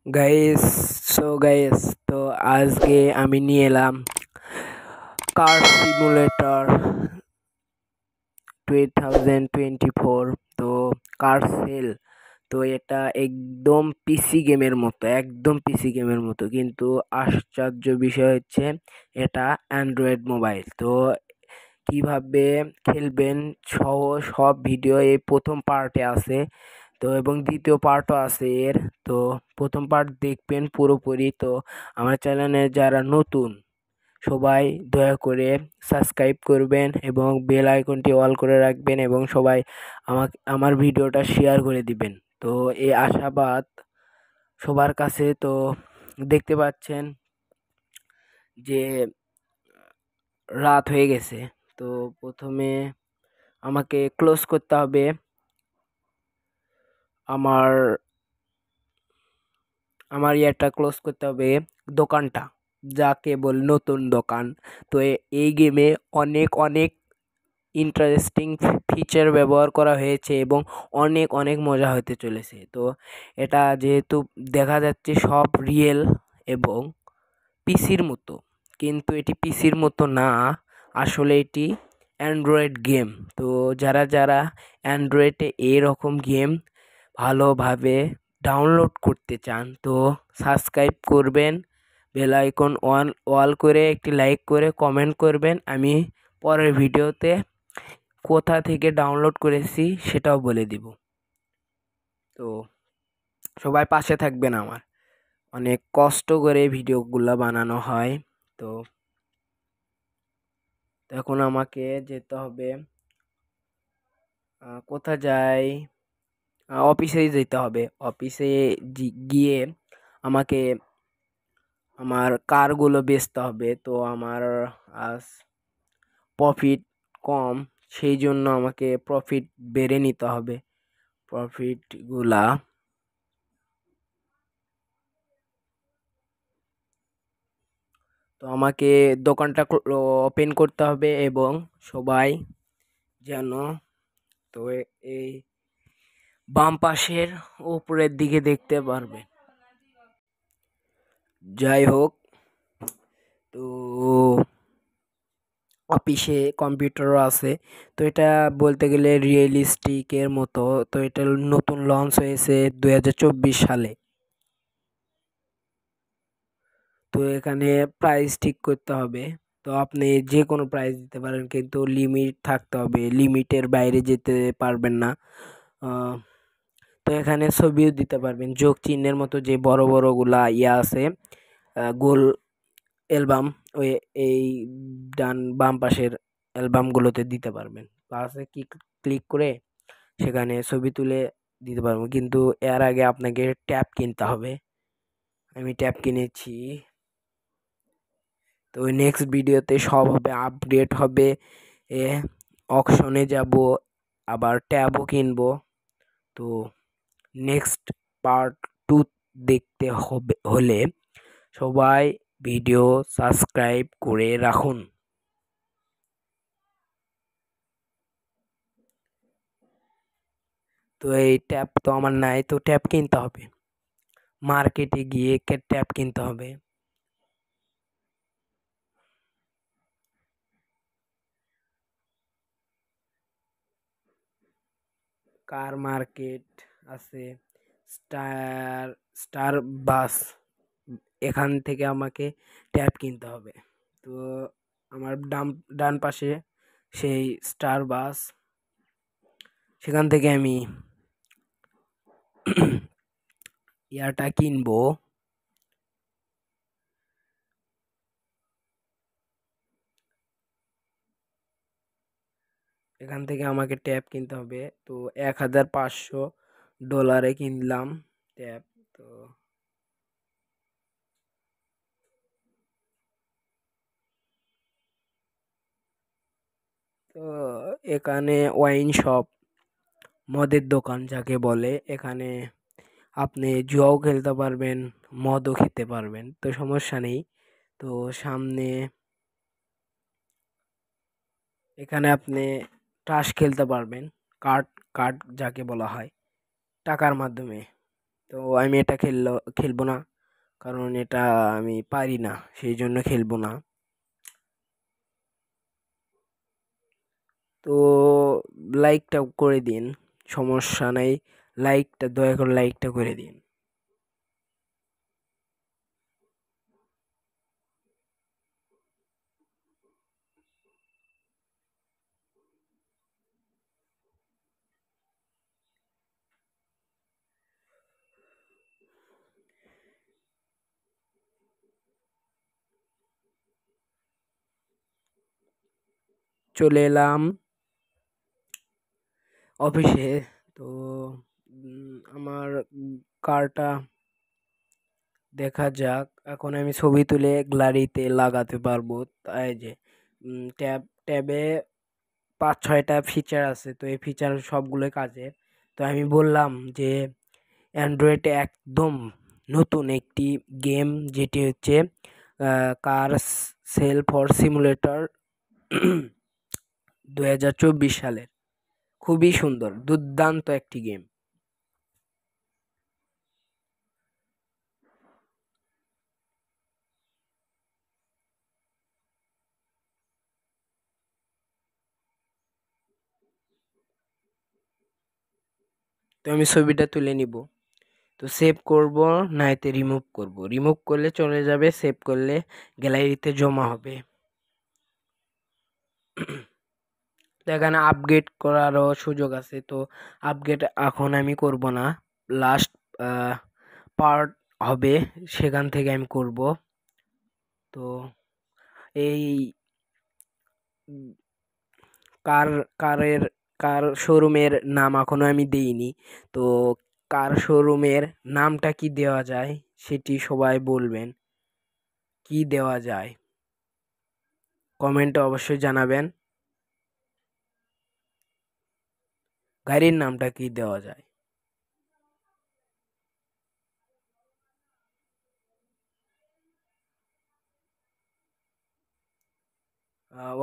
Guys guys তো আজকে আমি নিয়ে এলাম কার সিমুলেটর 2024। তো কার সেল, তো এটা একদম পিসি গেমের মতো, কিন্তু আশ্চর্য বিষয় হচ্ছে এটা অ্যান্ড্রয়েড মোবাইল। তো কিভাবে খেলবেন সহ সব ভিডিও এই প্রথম পার্টে আছে, তো এবং দ্বিতীয় পার্টও আছে এর। তো প্রথম পার্ট দেখবেন পুরোপুরি। তো আমার চ্যানেলে যারা নতুন সবাই দয়া করে সাবস্ক্রাইব করবেন এবং বেল আইকনটি অল করে রাখবেন এবং সবাই আমার ভিডিওটা শেয়ার করে দিবেন। তো এই আশাবাদ সবার কাছে। তো দেখতে পাচ্ছেন যে রাত হয়ে গেছে। তো প্রথমে আমাকে ক্লোজ করতে হবে আমার আমার ইয়েটা ক্লোজ করতে হবে, দোকানটা, যাকে বল নতুন দোকান। তো এই গেমে অনেক অনেক ইন্টারেস্টিং ফিচার ব্যবহার করা হয়েছে এবং অনেক অনেক মজা হতে চলেছে। তো এটা যেহেতু দেখা যাচ্ছে সব রিয়েল এবং পিসির মতো, কিন্তু এটি পিসির মতো না, আসলে এটি অ্যান্ড্রয়েড গেম। তো যারা যারা অ্যান্ড্রয়েডে এরকম গেম ভালোভাবে ডাউনলোড করতে চান তো সাবস্ক্রাইব করবেন, বেল আইকন অল করে একটি লাইক করে কমেন্ট করবেন। আমি পরের ভিডিওতে কোথা থেকে ডাউনলোড করেছি সেটাও বলে দিব। তো সবাই পাশে থাকবেন আমার, অনেক কষ্ট করে ভিডিওগুলো বানানো হয়। তো এখন আমাকে যেতে হবে, কোথা যাই, অফিসেই যেতে হবে। অফিসে গিয়ে আমাকে আমার কারগুলো বেচতে হবে। তো আমার আজ প্রফিট কম, সেই জন্য আমাকে প্রফিট বেড়ে নিতে হবে। প্রফিটগুলা তো আমাকে দোকানটা ওপেন করতে হবে এবং সবাই যেন, তো এই বাম পাশের উপরের দিকে দেখতে পারবে। যাই হোক, তো অফিসে কম্পিউটারও আছে। তো এটা বলতে গেলে রিয়েলিস্টিকের মতো। তো এটা নতুন লঞ্চ হয়েছে 2024 সালে। তো এখানে প্রাইস ঠিক করতে হবে। তো আপনি যে কোনো প্রাইস দিতে পারেন, কিন্তু লিমিট থাকতে হবে, লিমিটের বাইরে যেতে পারবেন না। আহ, তো এখানে ছবিও দিতে পারবেন, যোগ চিহ্নের মতো যে বড় বড় গুলা ইয়া আছে, গোল অ্যালবাম, ওই এই ডান বাম পাশের অ্যালবামগুলোতে দিতে পারবেন। প্লাসে ক্লিক করে সেখানে ছবি তুলে দিতে পারবো, কিন্তু এর আগে আপনাকে ট্যাব কিনতে হবে। আমি ট্যাব কিনেছি। তো নেক্সট ভিডিওতে সব হবে, আপডেট হবে, এ অকশনে যাব, আবার ট্যাবও কিনবো। তো নেক্সট পার্ট 2 দেখতে হলে সবাই ভিডিও সাবস্ক্রাইব করে রাখুন। তো এই ট্যাব তো আমার নাই, তো ট্যাব কিনতে হবে, মার্কেটে গিয়ে ট্যাব কিনতে হবে। কার মার্কেট আছে, স্টার স্টার বাস, এখান থেকে আমাকে ট্যাব কিনতে হবে। তো আমার ডান পাশে সেই স্টার বাস, সেখান থেকে আমি ইয়াটা কিনবো। এখান থেকে আমাকে ট্যাব কিনতে হবে। তো $1500 কিনলাম ট্যাব। তো তো এখানে ওয়াইন শপ, মদের দোকান যাকে বলে, এখানে আপনি জুয়াও খেলতে পারবেন, মদও খেতে পারবেন, তো সমস্যা নেই। তো সামনে এখানে আপনি তাস খেলতে পারবেন, কার্ড কার্ড যাকে বলা হয়, টাকার মাধ্যমে। তো আমি এটা খেলবো না, কারণ এটা আমি পারি না, সেই জন্য খেলবো না। তো লাইকটা করে দিন, সমস্যা নাই, লাইকটা দয়া করে লাইকটা করে দিন। চলে এলাম অফিসে। তো আমার কারটা দেখা যাক, এখন আমি ছবি তুলে গ্যালারিতে লাগাতে পারবো। তাই যে ট্যাবে ৫-৬টা ফিচার আছে, তো এই ফিচার সবগুলো কাজে। তো আমি বললাম যে অ্যান্ড্রয়েডে একদম নতুন একটি গেম, যেটি হচ্ছে কার সেল ফর সিমুলেটর 2024 সালের, খুবই সুন্দর দুর্দান্ত একটি গেম। তো আমি ছবিটা তুলে নিব, তো সেভ করব না এতে রিমুভ করব, রিমুভ করলে চলে যাবে, সেভ করলে গ্যালারিতে জমা হবে। তো এখানে আপগ্রেড করারও সুযোগ আছে, তো আপগ্রেড এখন আমি করব না, লাস্ট পার্ট হবে সেখান থেকে আমি করব। তো এই উম, কার কারের কার শোরুমের নাম এখনো আমি দেইনি। তো কার শোরুমের নামটা কি দেওয়া যায় সেটি সবাই বলবেন, কি দেওয়া যায় কমেন্টে অবশ্যই জানাবেন, গাড়ির নামটা কি দেওয়া যায়।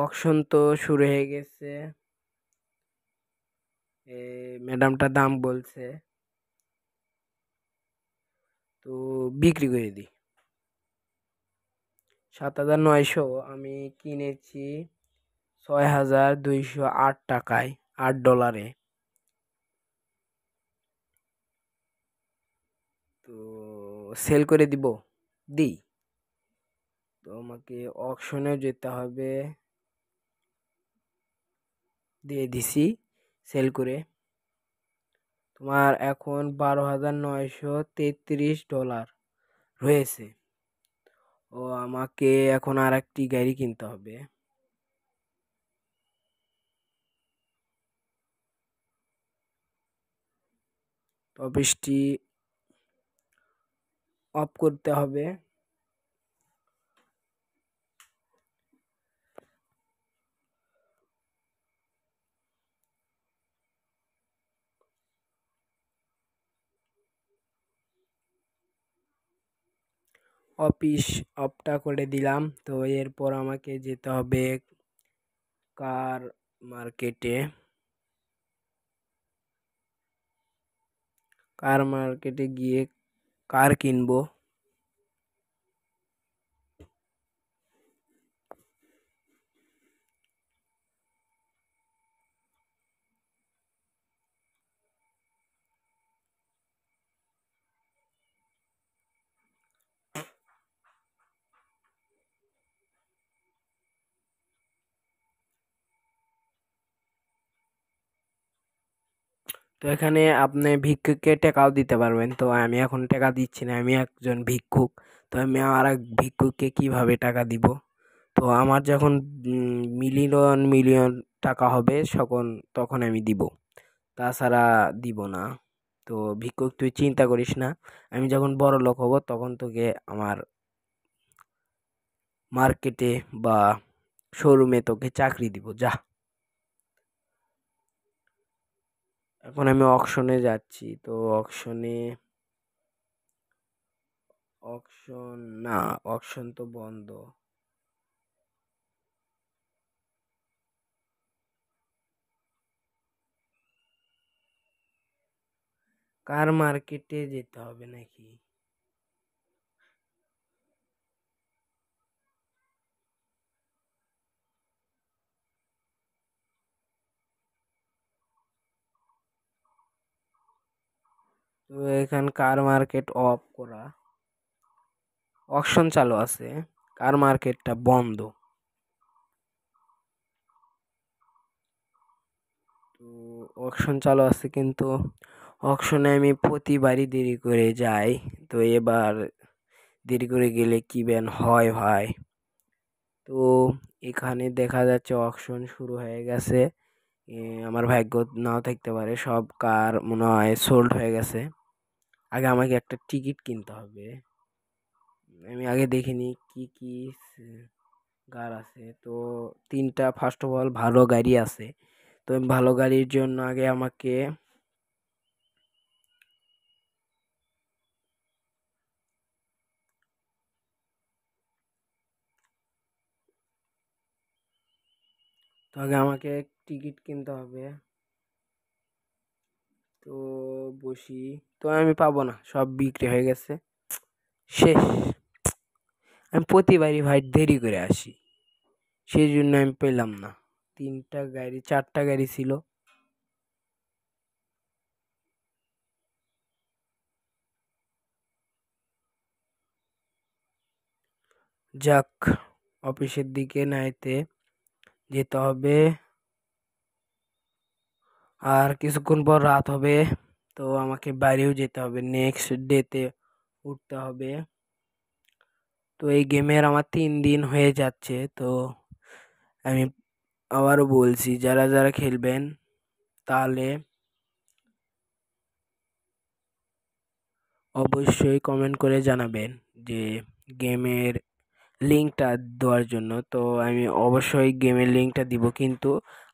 অকশন তো শুরু হয়ে গেছে, ম্যাডামটা দাম বলছে, তো বিক্রি করে দিই ৭,৯০০। আমি কিনেছি ৬,২০৮ টাকায়, $৮। তো সেল করে দিব, দিই। তো আমাকে অকশনে যেতে হবে, দিয়ে দিছি সেল করে। তোমার এখন $১২,৯৩৩ রয়েছে। ও আমাকে এখন আর একটি গাড়ি কিনতে হবে। তো অফিসটি অফ করতে হবে। অফিস অফটা করে দিলাম। তো এরপর আমাকে যেতে হবে কার মার্কেটে। কার মার্কেটে গিয়ে কার কিনবো। তো এখানে আপনি ভিক্ষুককে টাকাও দিতে পারবেন, তো আমি এখন টাকা দিচ্ছি না, আমি একজন ভিক্ষুক। তো আমি আর এক ভিক্ষুককে কিভাবে টাকা দিব? তো আমার যখন মিলিয়ন মিলিয়ন টাকা হবে তখন আমি দিব, তাছাড়া দিব না। তো ভিক্ষুক তুই চিন্তা করিস না, আমি যখন বড় লোক হব তখন তোকে আমার মার্কেটে বা শোরুমে তোকে চাকরি দিব, যা। এখন আমি অকশনে যাচ্ছি, তো অকশনে, অকশন না, অকশন তো বন্ধ। কার মার্কেটে যেতে হবে নাকি? তো এখানে কার মার্কেট অফ করা, অকশন চালু আছে, কার মার্কেটটা বন্ধ। তো অকশন চালু আছে কিন্তু অকশনে আমি প্রতিবারই দেরি করে যাই। তো এবার দেরি করে গেলে কি ব্যান হয় ভাই। তো এখানে দেখা যাচ্ছে অকশন শুরু হয়ে গেছে। আমার ভাগ্য নাও থাকতে পারে, সব কার মনে হয় সোল্ড হয়ে গেছে। আগে আমাকে একটা টিকিট কিনতে হবে। আমি আগে দেখিনি কি কি কার আছে। তো তিনটা ফার্স্ট অফ অল ভালো গাড়ি আছে। তো ভালো গাড়ির জন্য আগে আমাকে টিকিট কিনতে হবে। তো বসি, তো আমি পাবো না, সব বিক্রি হয়ে গেছে, শেষ। আমি প্রতিবারই ভাই দেরি করে আসি, সেই জন্য আমি পেলাম না। তিনটা গাড়ি, চারটা গাড়ি ছিল। যাক, অফিসের দিকে নাইতে যেতে হবে। আর কিছুক্ষণ পর রাত হবে। তো আমাকে বাইরেও যেতে হবে, নেক্সট ডেতে উঠতে হবে। তো এই গেমের আমার 3 দিন হয়ে যাচ্ছে। তো আমি আবারও বলছি, যারা যারা খেলবেন তাহলে অবশ্যই কমেন্ট করে জানাবেন যে গেমের লিঙ্কটা দেওয়ার জন্য। তো আমি অবশ্যই গেমের লিঙ্কটা দিব, কিন্তু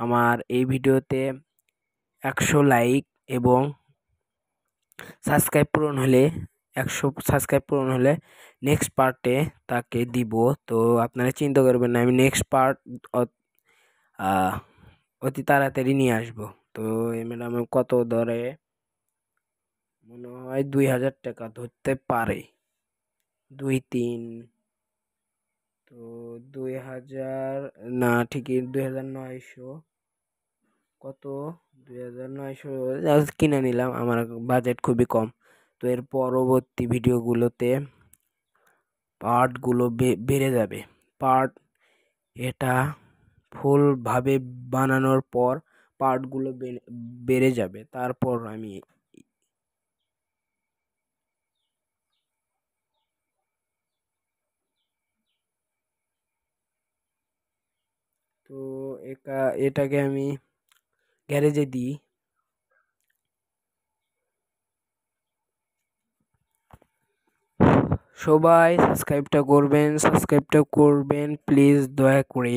আমার এই ভিডিওতে 100 লাইক এবং সাবস্ক্রাইব পূরণ হলে 100 সাবস্ক্রাইব পূরণ হলে নেক্সট পার্টে তাকে দিব। তো আপনারা চিন্তা করবেন না, আমি নেক্সট পার্ট অতি তাড়াতাড়ি নিয়ে আসবো। তো এই ম্যাডাম কত ধরে, মনে হয় 2000 টাকা ধরতে পারে, 2 3। তো 2000 না, ঠিকই 2900, কত, 2900 কিনে নিলাম, আমার বাজেট খুবই কম। তো এর পরবর্তী ভিডিওগুলোতে পার্টগুলো বেড়ে যাবে। পার্ট এটা ফুলভাবে বানানোর পর পার্টগুলো বেড়ে যাবে, তারপর আমি। তো এটাকে আমি গ্যারেজে দিই। সবাই সাবস্ক্রাইবটা করবেন প্লিজ, দয়া করে।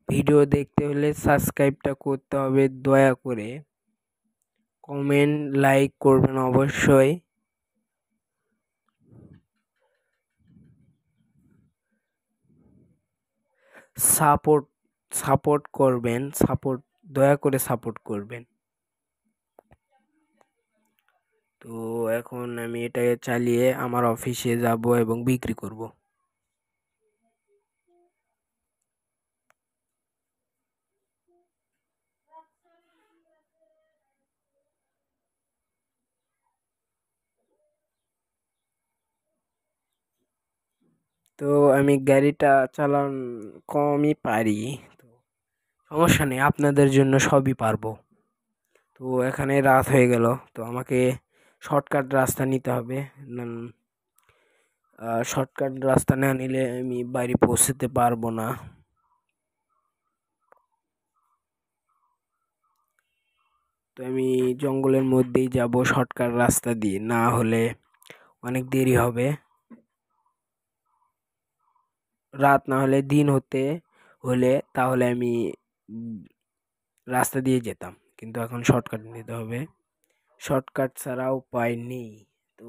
ভিডিও দেখতে হলে সাবস্ক্রাইবটা করতে হবে দয়া করে। কমেন্ট লাইক করবেন অবশ্যই। সাপোর্ট সাপোর্ট করবেন, দয়া করে সাপোর্ট করবেন। তো এখন আমি এটাকে চালিয়ে আমার অফিসে যাব এবং বিক্রি করব। তো আমি গাড়িটা চালান কমই পারি, তো সমস্যা নেই, আপনাদের জন্য সবই পারবো। তো এখানে রাত হয়ে গেল, তো আমাকে শর্টকাট রাস্তা নিতে হবে। শর্টকাট রাস্তা না নিলে আমি বাড়ি পৌঁছতে পারবো না। তো আমি জঙ্গলের মধ্যেই যাব শর্টকাট রাস্তা দিয়ে, না হলে অনেক দেরি হবে। রাত না হলে দিন হলে তাহলে আমি উম, রাস্তা দিয়ে যেতাম, কিন্তু এখন শর্টকাট নিতে হবে। শর্টকাট ছাড়া উপায় নেই। তো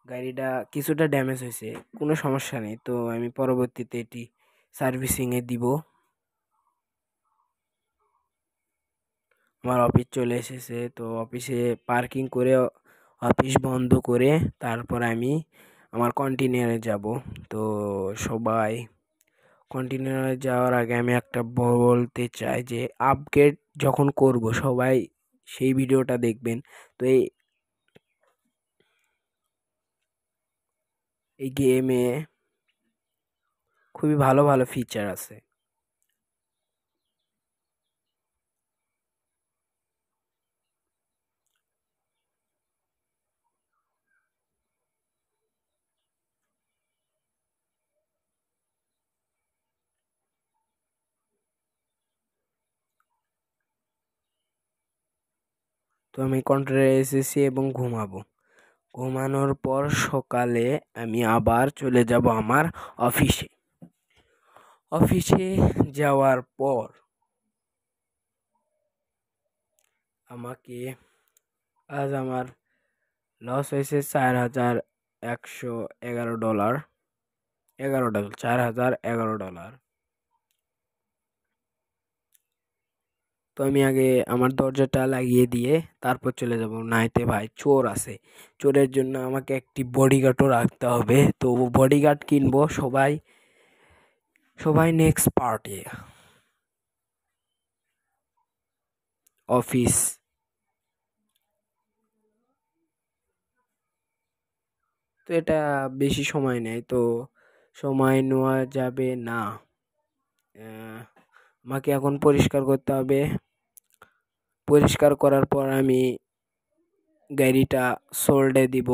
গাড়িটা কিছুটা ড্যামেজ হয়েছে, কোনো সমস্যা নেই। তো আমি পরবর্তীতে এটি সার্ভিসিংয়ে দিব। আমার অফিস চলে এসেছে, তো অফিসে পার্কিং করে অফিস বন্ধ করে তারপর আমি আমার কন্টেনারে যাব। তো সবাই কন্টেনারে যাওয়ার আগে আমি একটা বলতে চাই যে আপগ্রেড যখন করব সবাই সেই ভিডিওটা দেখবেন। তো এই গেমে খুবই ভালো ভালো ফিচার আছে। তো আমি কন্টেনারে এসেছি এবং ঘুমাবো। ঘুমানোর পর সকালে আমি আবার চলে যাব আমার অফিসে। অফিসে যাওয়ার পর আমাকে আজ আমার লস হয়েছে $4,111। 4,011 ডলার। তো আমি আগে আমার দরজাটা লাগিয়ে দিয়ে তারপর চলে যাব। নাইতে ভাই চোর আছে, চোরের জন্য আমাকে একটি বডিগার্ডও রাখতে হবে। তো বডিগার্ড কিনবো। সবাই সবাই নেক্সট পার্টে অফিস। তো এটা বেশি সময় নেয়, তো সময় নেওয়া যাবে না। আমাকে এখন পরিষ্কার করতে হবে। পরিষ্কার করার পর আমি গাড়িটা সোল্ডে দিব,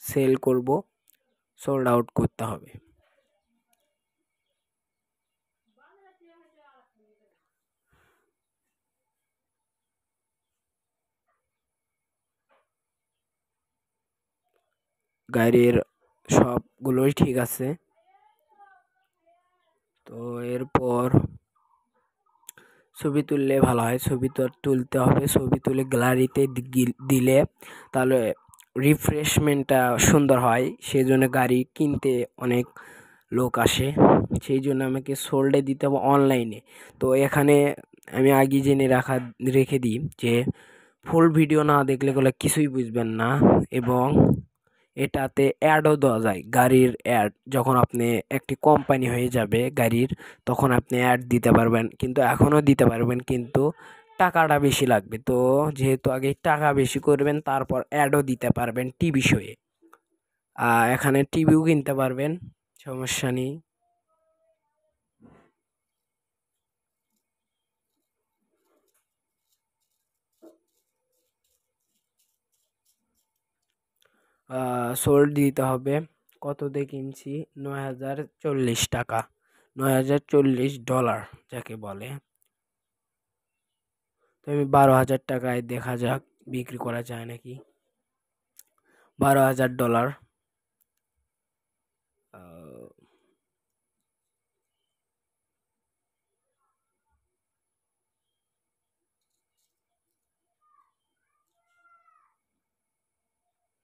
সেল করব, সোল্ড আউট করতে হবে। গাড়ির সবগুলোই ঠিক আছে। তো এরপর ছবি তুললে ভালো হয়। ছবি তো তুলতে হবে, ছবি তুলে গ্যালারিতে দিলে তাহলে রিফ্রেশমেন্টটা সুন্দর হয়। সেই জন্য গাড়ি কিনতে অনেক লোক আসে, সেই জন্য আমাকে সোল্ডে দিতে হবে অনলাইনে। তো এখানে আমি আগে জেনে রেখে দিই যে ফুল ভিডিও না দেখলে গেলে কিছুই বুঝবেন না। এবং এটাতে অ্যাডও দেওয়া যায়, গাড়ির অ্যাড। যখন আপনি একটি কোম্পানি হয়ে যাবে গাড়ির, তখন আপনি অ্যাড দিতে পারবেন, কিন্তু এখনও দিতে পারবেন, কিন্তু টাকাটা বেশি লাগবে। তো যেহেতু আগে টাকা বেশি করবেন তারপর অ্যাডও দিতে পারবেন টিভি শোয়ে। এখানে টিভিও কিনতে পারবেন, সমস্যা নেই। সোল্ড দিতে হবে। কত দিয়ে কিনছি? $9,040, $9,040 যাকে বলে। তো আমি 12,000 টাকায় দেখা যাক বিক্রি করা যায় নাকি। $12,000।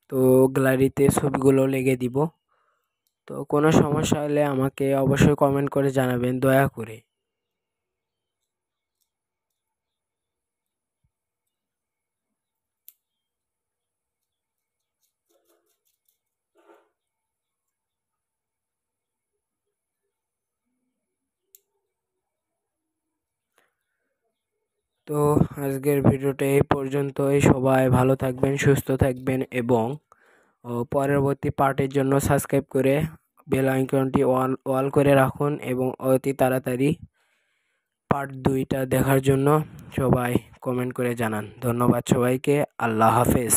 তো গ্যালারিতে ছবিগুলো লেগে দিব। তো কোনো সমস্যা হলে আমাকে অবশ্যই কমেন্ট করে জানাবেন দয়া করে। তো আজকের ভিডিওটা এই পর্যন্তই। সবাই ভালো থাকবেন, সুস্থ থাকবেন এবং পরবর্তী পার্টের জন্য সাবস্ক্রাইব করে বেল আইকনটি অল করে রাখুন এবং অতি তাড়াতাড়ি পার্ট 2টা দেখার জন্য সবাই কমেন্ট করে জানান। ধন্যবাদ সবাইকে। আল্লাহ হাফেজ।